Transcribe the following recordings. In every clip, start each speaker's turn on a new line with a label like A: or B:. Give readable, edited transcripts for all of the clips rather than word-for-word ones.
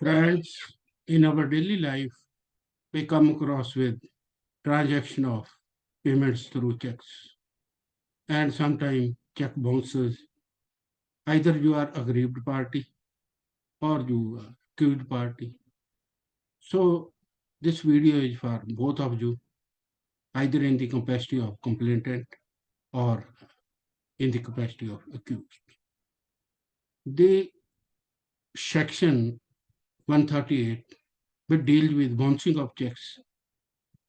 A: Friends, in our daily life, we come across with transaction of payments through checks, and sometimes check bounces. Either you are aggrieved party or you are accused party. So this video is for both of you, either in the capacity of complainant or in the capacity of accused. The section 138, which deals with bouncing of checks,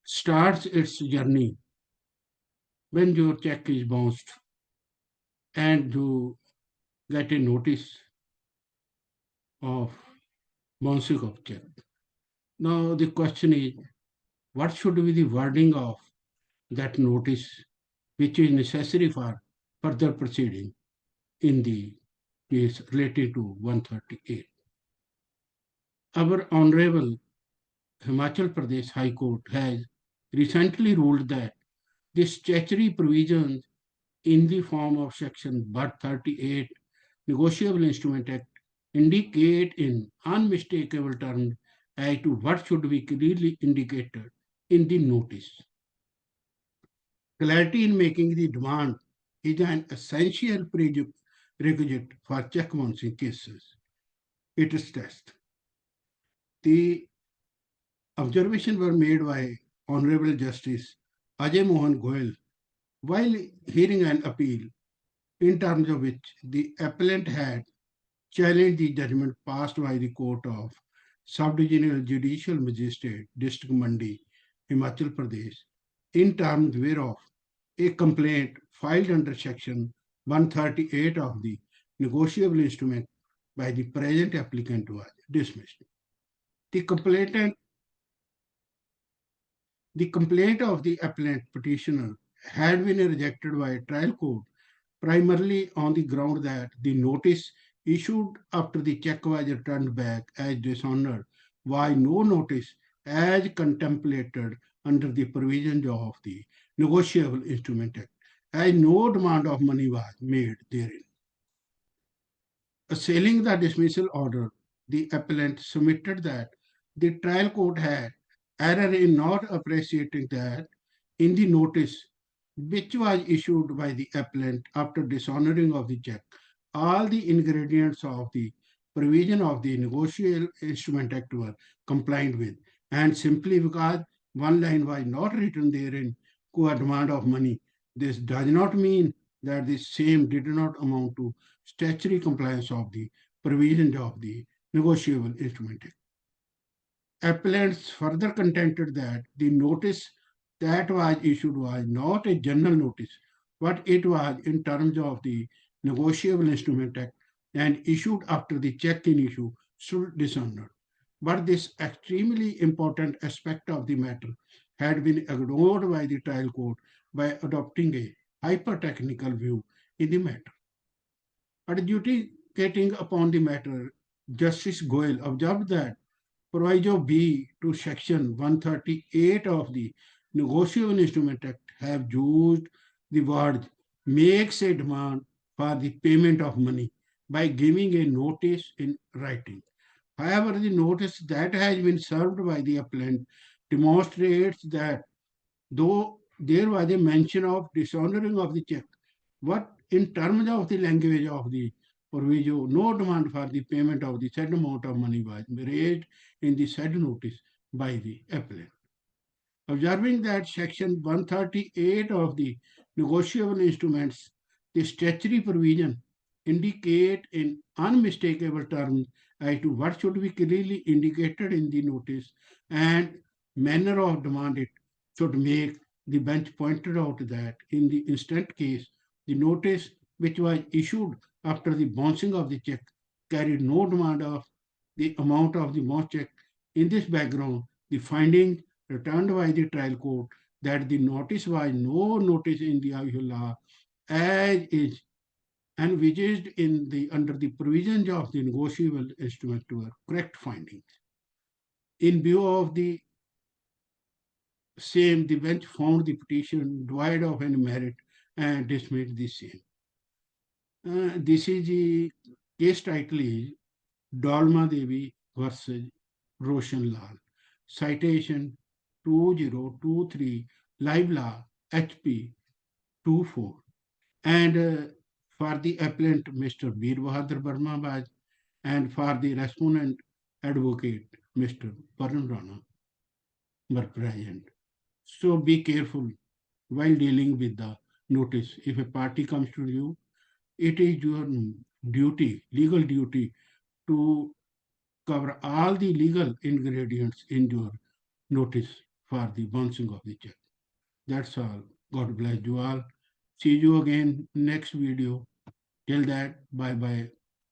A: starts its journey when your check is bounced and you get a notice of bouncing of check. Now the question is, what should be the wording of that notice which is necessary for further proceeding in the case related to 138? Our Honorable Himachal Pradesh High Court has recently ruled that the statutory provisions in the form of Section 138 Negotiable Instrument Act indicate in unmistakable terms as to what should be clearly indicated in the notice. Clarity in making the demand is an essential prerequisite for check bouncing cases. It is test. The observations were made by Honorable Justice Ajay Mohan Goyal while hearing an appeal in terms of which the appellant had challenged the judgment passed by the Court of Subdivisional Judicial Magistrate, District Mandi, Himachal Pradesh, in terms whereof a complaint filed under Section 138 of the negotiable instrument by the present applicant was dismissed. The complainant The complaint of the appellant petitioner had been rejected by a trial court primarily on the ground that the notice issued after the check was returned back as dishonored was no notice as contemplated under the provisions of the Negotiable Instrument Act, as no demand of money was made therein. Assailing the dismissal order, the appellant submitted that the trial court had error in not appreciating that in the notice which was issued by the appellant after dishonoring of the check, all the ingredients of the provision of the Negotiable Instrument Act were complied with, and simply because one line was not written therein to a demand of money, this does not mean that the same did not amount to statutory compliance of the provisions of the Negotiable Instrument Act. Appellants further contended that the notice that was issued was not a general notice, but it was in terms of the Negotiable Instrument Act and issued after the check in issue stood dishonored. But this extremely important aspect of the matter had been ignored by the trial court by adopting a hyper-technical view in the matter. Adjudicating upon the matter, Justice Goyal observed that Proviso B to Section 138 of the Negotiable Instrument Act have used the word makes a demand for the payment of money by giving a notice in writing. However, the notice that has been served by the appellant demonstrates that though there was a mention of dishonoring of the check, what in terms of the language of the proviso, no demand for the payment of the said amount of money was raised in the said notice by the appellant. Observing that Section 138 of the negotiable instruments, the statutory provision indicate in unmistakable terms as to what should be clearly indicated in the notice and manner of demand it should make, the bench pointed out that in the instant case, the notice which was issued after the bouncing of the check carried no demand of the amount of the bounce check. In this background, the finding returned by the trial court that the notice was no notice in the Irish law as is envisaged in the under the provisions of the negotiable instrument were correct findings. In view of the same, the bench found the petition devoid of any merit and dismissed the same. This is the case title is Dalma Devi versus Roshan Lal. Citation 2023 Live Law HP 24. And for the appellant, Mr. Bir Bahadur Burma Baj, and for the respondent advocate, Mr. Varun Rana, were present. So be careful while dealing with the notice. If a party comes to you, it is your duty, legal duty, to cover all the legal ingredients in your notice for the bouncing of the check. That's all. God bless you all. See you again next video. Till that, bye bye.